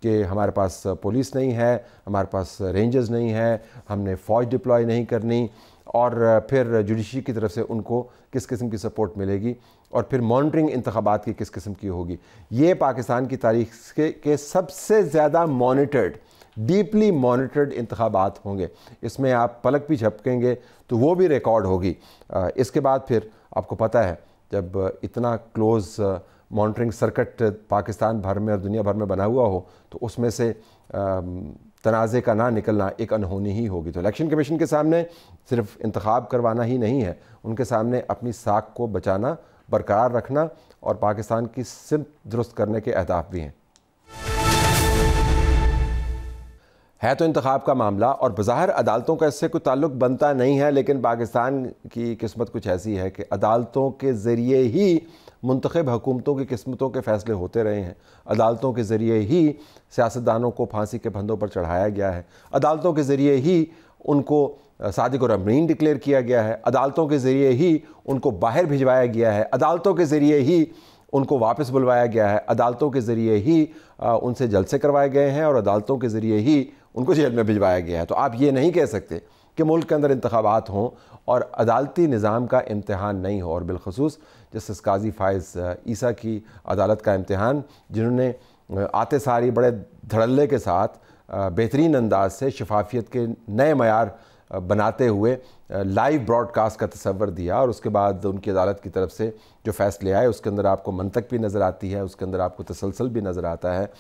कि हमारे पास पुलिस नहीं है, हमारे पास रेंजर्स नहीं है, हमने फ़ौज डिप्लॉय नहीं करनी, और फिर जुडिशरी की तरफ से उनको किस किस्म की सपोर्ट मिलेगी और फिर मॉनिटरिंग इंतखाबात की किस किस्म की होगी। ये पाकिस्तान की तारीख के सबसे ज़्यादा मॉनिटर्ड, डीपली मॉनिटर्ड इंतखाबात होंगे। इसमें आप पलक भी झपकेंगे तो वो भी रिकॉर्ड होगी। इसके बाद फिर आपको पता है जब इतना क्लोज मॉनिटरिंग सर्किट पाकिस्तान भर में और दुनिया भर में बना हुआ हो, तो उसमें से तनाज़े का ना निकलना एक अनहोनी ही होगी। तो इलेक्शन कमीशन के सामने सिर्फ इंतखाब करवाना ही नहीं है, उनके सामने अपनी साख को बचाना, बरकरार रखना और पाकिस्तान की सिमत दुरुस्त करने के अहदाफ भी हैं। है तो इंतखाब का मामला और बज़ाहिर अदालतों का इससे कोई ताल्लुक़ बनता नहीं है, लेकिन पाकिस्तान की किस्मत कुछ ऐसी है कि अदालतों के ज़रिए ही मुंतखब हुकूमतों की किस्मतों के फ़ैसले होते रहे हैं। अदालतों के ज़रिए ही सियासतदानों को फांसी के फंदों पर चढ़ाया गया है। अदालतों के ज़रिए ही उनको सादिक और अमीन डिक्लेयर किया गया है। अदालतों के ज़रिए ही उनको बाहर भिजवाया गया है। अदालतों के ज़रिए ही उनको वापस बुलवाया गया है। अदालतों के ज़रिए ही उनसे जलसे करवाए गए हैं और अदालतों के ज़रिए ही उनको जेल में भिजवाया गया है। तो आप ये नहीं कह सकते कि मुल्क के अंदर इंतखाबात हों और अदालती निज़ाम का इम्तहान नहीं हो। और बिलखसूस जस्टिस काजी फ़ाइज़ ईसा की अदालत का इम्तहान, जिन्होंने आते सारी बड़े धड़ल्ले के साथ बेहतरीन अंदाज से शफाफियत के नए मयार बनाते हुए लाइव ब्रॉडकास्ट का तस्वर दिया और उसके बाद उनकी अदालत की तरफ से जो फ़ैसले आए उसके अंदर आपको मंतक भी नज़र आती है, उसके अंदर आपको तसलसल भी नज़र आता है।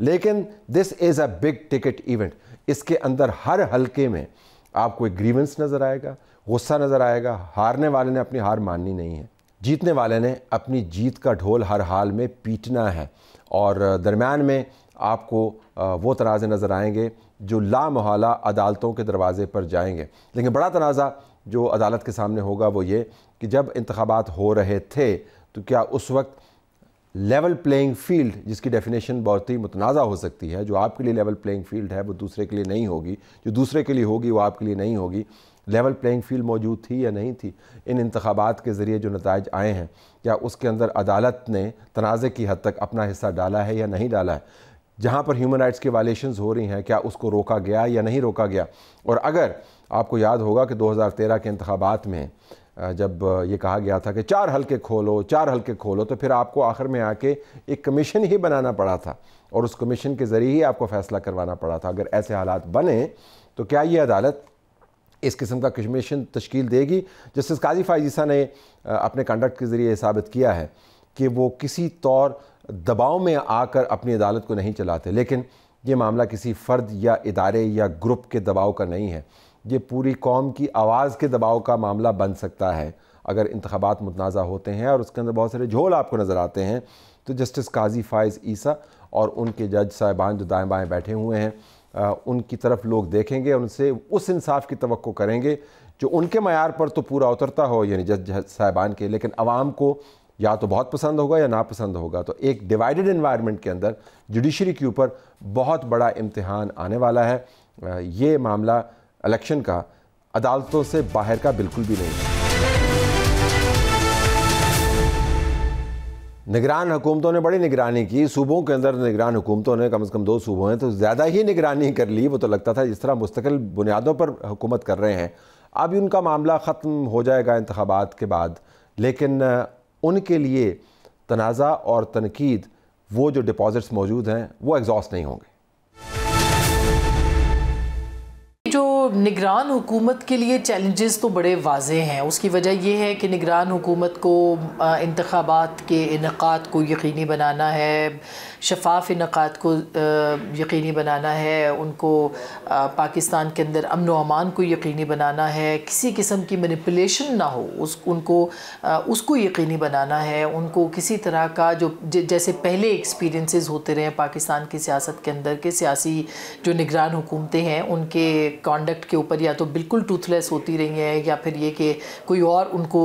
लेकिन this is a big ticket event. इसके अंदर हर हलके में आपको एक ग्रीवेंस नज़र आएगा, गुस्सा नज़र आएगा। हारने वाले ने अपनी हार माननी नहीं है, जीतने वाले ने अपनी जीत का ढोल हर हाल में पीटना है। और दरमियान में आपको वो तनाज़े नज़र आएंगे जो लामहला अदालतों के दरवाज़े पर जाएंगे। लेकिन बड़ा तनाज़ा जो अदालत के सामने होगा वो ये कि जब इंतखाबात हो रहे थे तो क्या उस वक्त लेवल प्लेइंग फील्ड, जिसकी डेफिनेशन बहुत ही मुतनाज़ा हो सकती है, जो आपके लिए लेवल प्लेइंग फील्ड है वो दूसरे के लिए नहीं होगी, जो दूसरे के लिए होगी वो आपके लिए नहीं होगी। लेवल प्लेइंग फील्ड मौजूद थी या नहीं थी? इन इंतखाबात के ज़रिए जो नताइज आए हैं, क्या उसके अंदर अदालत ने तनाज़े की हद तक अपना हिस्सा डाला है या नहीं डाला है? जहाँ पर ह्यूमन राइट्स की वायलेशंस हो रही हैं, क्या उसको रोका गया या नहीं रोका गया? और अगर आपको याद होगा कि 2013 के इंतखाबात में जब ये कहा गया था कि 4 हलके खोलो, 4 हलके खोलो, तो फिर आपको आखिर में आके एक कमीशन ही बनाना पड़ा था और उस कमीशन के ज़रिए ही आपको फ़ैसला करवाना पड़ा था। अगर ऐसे हालात बने तो क्या ये अदालत इस किस्म का कमीशन तश्कील देगी? जस्टिस काजी फ़ाइज़ ईसा ने अपने कंडक्ट के ज़रिए साबित किया है कि वो किसी तौर दबाव में आकर अपनी अदालत को नहीं चलाते। लेकिन ये मामला किसी फ़र्द या इदारे या ग्रुप के दबाव का नहीं है, ये पूरी कौम की आवाज़ के दबाव का मामला बन सकता है। अगर इंतखाबात मुतनाज़ा होते हैं और उसके अंदर बहुत सारे झोल आपको नज़र आते हैं, तो जस्टिस काजी फ़ाइज़ ईसा और उनके जज साहिबान जो दाएँ बाएँ बैठे हुए हैं, उनकी तरफ लोग देखेंगे, उनसे उस इंसाफ की तवक्को करेंगे जो उनके मयार पर तो पूरा उतरता हो, यानी जज साहिबान के, लेकिन आवाम को या तो बहुत पसंद होगा या नापसंद होगा। तो एक डिवाइडेड एनवायरनमेंट के अंदर जुडिशरी के ऊपर बहुत बड़ा इम्तिहान आने वाला है। ये मामला इलेक्शन का अदालतों से बाहर का बिल्कुल भी नहीं है। निगरान हुकूमतों ने बड़ी निगरानी की, सूबों के अंदर निगरान हुकूमतों ने, कम से कम 2 सूबों हैं तो ज़्यादा ही निगरानी कर ली। वो तो लगता था जिस तरह मुस्तकिल बुनियादों पर हुकूमत कर रहे हैं। अब उनका मामला ख़त्म हो जाएगा इंतखाबात के बाद, लेकिन उनके लिए तनाज़ा और तनकीद, वो जो डिपॉजिट्स मौजूद हैं वो एग्जॉस्ट नहीं होंगे। जो निगरान हुकूमत के लिए चैलेंजेस तो बड़े वाज़े हैं। उसकी वजह यह है कि निगरान हुकूमत को इंतखाबात के इनेकाद को यकीनी बनाना है, शफाफ इनेकाद को यकीनी बनाना है, उनको पाकिस्तान के अंदर अमन व अमान को यकीनी बनाना है, किसी किस्म की मैनिपुलेशन ना हो उसको यकीनी बनाना है, उनको किसी तरह का जो जैसे पहले एक्सपीरियंसेस होते रहे पाकिस्तान की सियासत के अंदर के सियासी जो निगरान हुकूमतें हैं उनके कॉन्डक्ट के ऊपर या तो बिल्कुल टूथलेस होती रही हैं या फिर ये कि कोई और उनको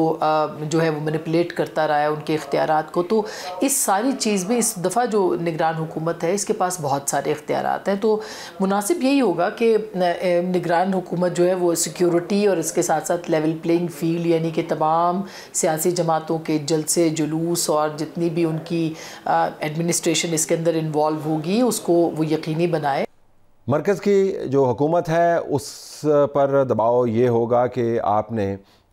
जो है वो मैनिपुलेट करता रहा है उनके इख्तियारात को। तो इस सारी चीज़ में इस दफ़ा जो निगरान हुकूमत है इसके पास बहुत सारे इख्तियारात हैं। तो मुनासिब यही होगा कि निगरान हुकूमत जो है वो सिक्योरिटी और इसके साथ साथ लेवल प्लेइंग फील्ड, यानी कि तमाम सियासी जमातों के जलसे जुलूस और जितनी भी उनकी एडमिनिस्ट्रेशन इसके अंदर इन्वॉल्व होगी उसको वो यकीनी बनाए। मरकज़ की जो हुकूमत है उस पर दबाव ये होगा कि आपने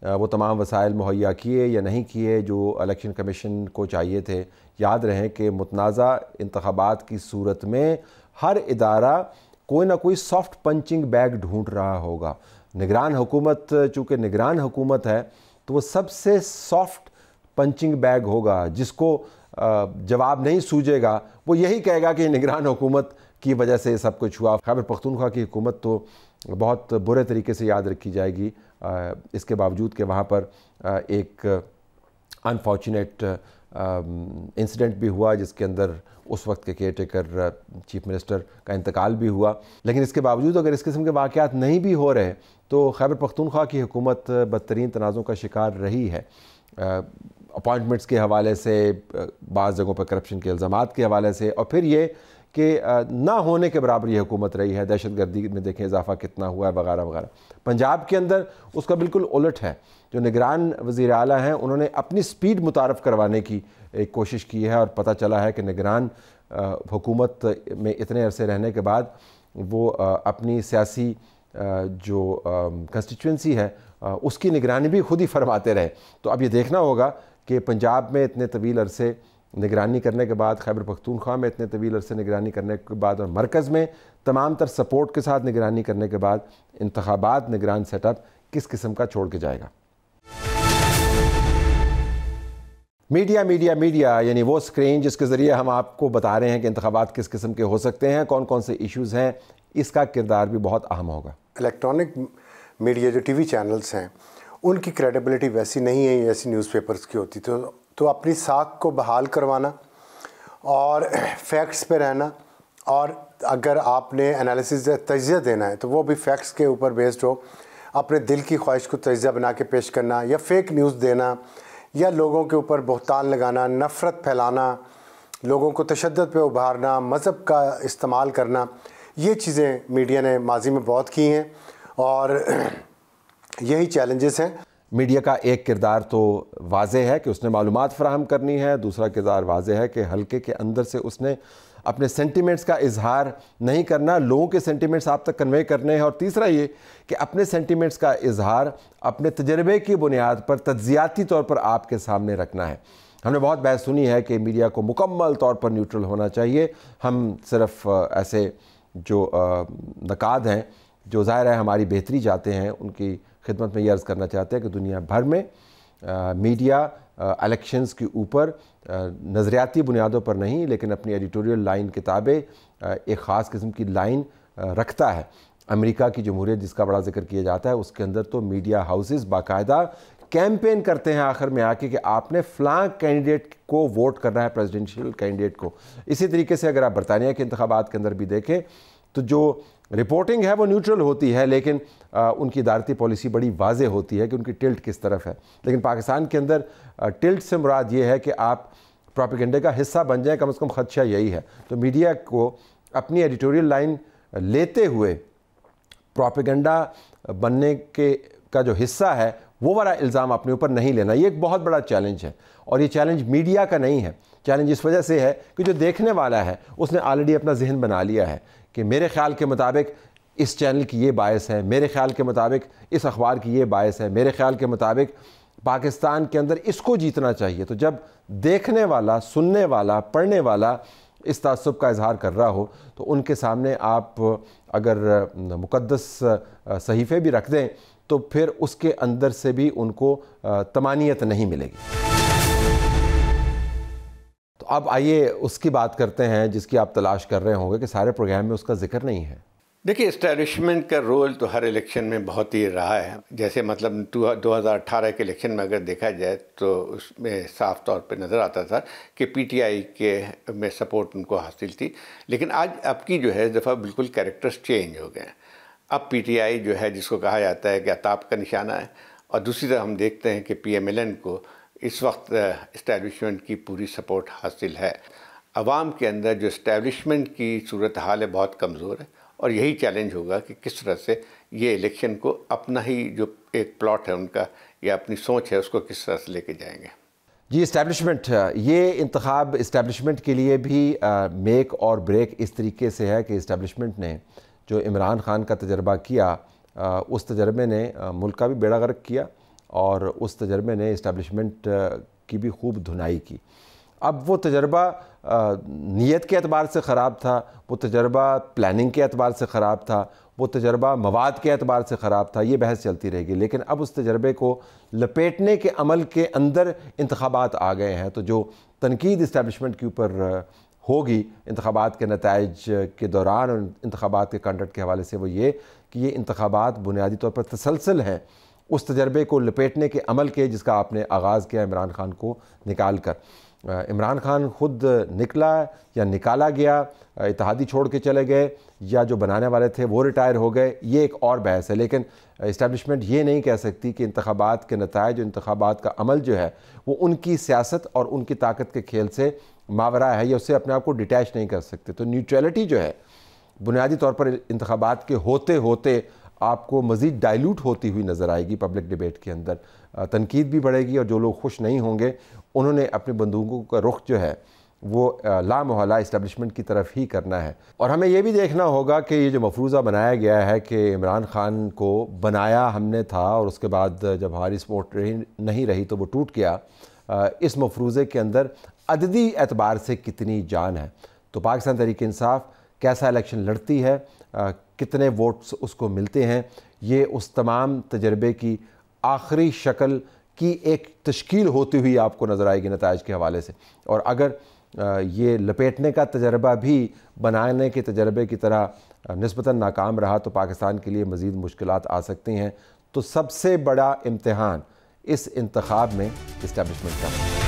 वो तमाम वसाइल मुहैया किए या नहीं किए जो इलेक्शन कमीशन को चाहिए थे। याद रहे कि मुतनाज़ा इंतखाबात की सूरत में हर इदारा कोई ना कोई सॉफ्ट पंचिंग बैग ढूंढ रहा होगा। निगरान हुकूमत चूँकि निगरान हुकूमत है तो वो सबसे सॉफ्ट पंचिंग बैग होगा, जिसको जवाब नहीं सूझेगा, वो यही कहेगा कि निगरान हुकूमत की वजह से सब कुछ हुआ। खैबर पख्तूनख्वा की हुकूमत तो बहुत बुरे तरीके से याद रखी जाएगी, इसके बावजूद कि वहाँ पर एक अनफॉर्चुनेट इंसिडेंट भी हुआ जिसके अंदर उस वक्त के केयर टेकर चीफ मिनिस्टर का इंतकाल भी हुआ। लेकिन इसके बावजूद अगर इस किस्म के वाक़यात नहीं भी हो रहे तो खैबर पख्तूनख्वा की हुकूमत बदतरीन तनाज़ों का शिकार रही है। अपॉइंटमेंट्स के हवाले से, बाज़ जगहों पर करप्शन के इल्ज़ामात के हवाले से, और फिर ये कि ना होने के बराबर ये हुकूमत रही है। दहशतगर्दी में देखें इजाफा कितना हुआ है वगैरह वगैरह। पंजाब के अंदर उसका बिल्कुल उलट है। जो निगरान वज़ीर आला हैं उन्होंने अपनी स्पीड मुतारफ़ करवाने की एक कोशिश की है और पता चला है कि निगरान हुकूमत में इतने अरसे रहने के बाद वो अपनी सियासी जो कंस्टिट्यूंसी है उसकी निगरानी भी खुद ही फरमाते रहे। तो अब ये देखना होगा कि पंजाब में इतने तवील अरसे निगरानी करने के बाद, खैबर पख्तूनख्वा में इतने तवील अरसे निगरानी करने के बाद और मरकज़ में तमाम तर सपोर्ट के साथ निगरानी करने के बाद इंतखाबात निगरान सेटअप किस किस्म का छोड़ के जाएगा। मीडिया मीडिया मीडिया यानी वो स्क्रीन जिसके ज़रिए हम आपको बता रहे हैं कि इंतखाबात किस किस्म के हो सकते हैं, कौन कौन से इश्यूज़ हैं, इसका किरदार भी बहुत अहम होगा। इलेक्ट्रॉनिक मीडिया जो टीवी चैनल्स हैं उनकी क्रेडिबिलिटी वैसी नहीं है जैसी न्यूज़पेपर्स की होती। तो अपनी साख को बहाल करवाना और फैक्ट्स पे रहना, और अगर आपने एनालिसिस तज्ज़िया देना है तो वो भी फैक्ट्स के ऊपर बेस्ड हो। अपने दिल की ख्वाहिश को तज्ज़िया बना के पेश करना या फेक न्यूज़ देना या लोगों के ऊपर बहतान लगाना, नफ़रत फैलाना, लोगों को तशद्दुद पे उभारना, मज़हब का इस्तेमाल करना, ये चीज़ें मीडिया ने माजी में बहुत की हैं और यही चैलेंजेस हैं। मीडिया का एक किरदार तो वाज़ेह है कि उसने मालूमात फ़राहम करनी है, दूसरा किरदार वाज़ेह है कि हल्के के अंदर से उसने अपने सेंटिमेंट्स का इजहार नहीं करना, लोगों के सेंटिमेंट्स आप तक कन्वे करने हैं, और तीसरा ये कि अपने सेंटिमेंट्स का इजहार अपने तजर्बे की बुनियाद पर तज्ज़ियाती तौर पर आपके सामने रखना है। हमने बहुत बहस सुनी है कि मीडिया को मुकम्मल तौर पर न्यूट्रल होना चाहिए। हम सिर्फ ऐसे जो नकाद हैं जो ज़ाहिर है हमारी बेहतरी चाहते हैं उनकी खिदमत में ये अर्ज़ करना चाहते हैं कि दुनिया भर में मीडिया इलेक्शंस के ऊपर नज़रियाती बुनियादों पर नहीं लेकिन अपनी एडिटोरियल लाइन किताबें एक ख़ास किस्म की लाइन रखता है। अमेरिका की जमहूरियत जिसका बड़ा जिक्र किया जाता है उसके अंदर तो मीडिया हाउसेस बाकायदा कैंपेन करते हैं आखिर में आके कि आपने फ़लाँ कैंडिडेट को वोट करना है, प्रेसिडेंशियल कैंडिडेट को। इसी तरीके से अगर आप बरतानिया के इंतखाबात के अंदर भी देखें तो जो रिपोर्टिंग है वो न्यूट्रल होती है लेकिन उनकी इदारती पॉलिसी बड़ी वाज़ेह होती है कि उनकी टिल्ट किस तरफ है। लेकिन पाकिस्तान के अंदर टिल्ट से मुराद ये है कि आप प्रोपेगेंडे का हिस्सा बन जाएं, कम से कम खदशा यही है। तो मीडिया को अपनी एडिटोरियल लाइन लेते हुए प्रोपेगेंडा बनने का जो हिस्सा है वो वाला इल्ज़ाम अपने ऊपर नहीं लेना, ये एक बहुत बड़ा चैलेंज है। और ये चैलेंज मीडिया का नहीं है, चैलेंज इस वजह से है कि जो देखने वाला है उसने ऑलरेडी अपना जहन बना लिया है कि मेरे ख्याल के मुताबिक इस चैनल की ये बायस है, मेरे ख्याल के मुताबिक इस अखबार की ये बायस है, मेरे ख्याल के मुताबिक पाकिस्तान के अंदर इसको जीतना चाहिए। तो जब देखने वाला, सुनने वाला, पढ़ने वाला इस तासुब का इजहार कर रहा हो तो उनके सामने आप अगर मुक़द्दस सहीफ़े भी रख दें तो फिर उसके अंदर से भी उनको तमानियत नहीं मिलेगी। तो अब आइए उसकी बात करते हैं जिसकी आप तलाश कर रहे होंगे कि सारे प्रोग्राम में उसका जिक्र नहीं है। देखिए, इस्टेब्लिशमेंट का रोल तो हर इलेक्शन में बहुत ही रहा है। जैसे मतलब 2018 के इलेक्शन में अगर देखा जाए तो उसमें साफ तौर पे नज़र आता था कि पीटीआई के में सपोर्ट उनको हासिल थी। लेकिन आज अब की जो है इस दफ़ा बिल्कुल कैरेक्टर्स चेंज हो गए हैं। अब पीटीआई जो है जिसको कहा जाता है कि अताब का निशाना है, और दूसरी तरफ हम देखते हैं कि पीएमएलएन को इस वक्त इस्टेब्लिशमेंट की पूरी सपोर्ट हासिल है। अवाम के अंदर जो इस्टेब्लिशमेंट की सूरत हाल है बहुत कमज़ोर है, और यही चैलेंज होगा कि किस तरह से ये इलेक्शन को अपना ही जो एक प्लॉट है उनका या अपनी सोच है उसको किस तरह से लेके जाएंगे। जी, इस्टेब्लिशमेंट, ये इंतखाब इस्टेब्लिशमेंट के लिए भी मेक और ब्रेक इस तरीके से है कि इस्टेब्लिशमेंट ने जो इमरान खान का तजर्बा किया उस तजर्बे ने मुल्क का भी बेड़ा गर्क किया और उस तजर्बे ने इस्टेब्लिशमेंट की भी खूब धुनाई की। अब वो तजर्बा नीयत के एतबार से ख़राब था, वो तजर्बा प्लानिंग के एतबार से ख़राब था, वो तजर्बा मवाद के एतबार से ख़राब था, ये बहस चलती रहेगी। लेकिन अब उस तजर्बे को लपेटने के अमल के अंदर इंतखाबात आ गए हैं, तो जो तनकीद इस्टेब्लिशमेंट के ऊपर होगी इंतखाबात के नताइज के दौरान और इंतखाबात के कंडक्ट के हवाले से, वो ये कि ये इंतखाबात बुनियादी तौर पर तसलसल हैं उस तजर्बे को लपेटने के अमल के जिसका आपने आगाज़ किया इमरान खान को निकाल कर। इमरान खान ख़ुद निकला या निकाला गया, इत्तेहादी छोड़ के चले गए, या जो बनाने वाले थे वो रिटायर हो गए, ये एक और बहस है। लेकिन इस्टेब्लिशमेंट ये नहीं कह सकती कि इंतखाबात के नताइज, इंतखाबात का अमल जो है वो उनकी सियासत और उनकी ताकत के खेल से मावरा है, या उससे अपने आप को डिटैच नहीं कर सकते। तो न्यूट्रलिटी जो है बुनियादी तौर पर इंतखाबात के होते होते आपको मज़ीद डाइल्यूट होती हुई नज़र आएगी पब्लिक डिबेट के अंदर। तनकीद भी बढ़ेगी और जो लोग खुश नहीं होंगे उन्होंने अपनी बंदूकों का रुख जो है वो लामोहल्ला इस्टेब्लिशमेंट की तरफ ही करना है। और हमें ये भी देखना होगा कि ये जो मफरूज़ा बनाया गया है कि इमरान खान को बनाया हमने था और उसके बाद जब हमारी सपोर्ट नहीं रही तो वो टूट गया, इस मफरूज़े के अंदर अददी एतबार से कितनी जान है। तो पाकिस्तान तहरीक इंसाफ कैसा इलेक्शन लड़ती है, कितने वोट्स उसको मिलते हैं, ये उस तमाम तजर्बे की आखिरी शक्ल की एक तश्कील होती हुई आपको नज़र आएगी नताइज के हवाले से। और अगर ये लपेटने का तजर्बा भी बनाने के तजर्बे की तरह निस्बतन नाकाम रहा तो पाकिस्तान के लिए मज़ीद मुश्किलात आ सकती हैं। तो सबसे बड़ा इम्तिहान इस इंतखाब में इस्टेब्लिशमेंट का है।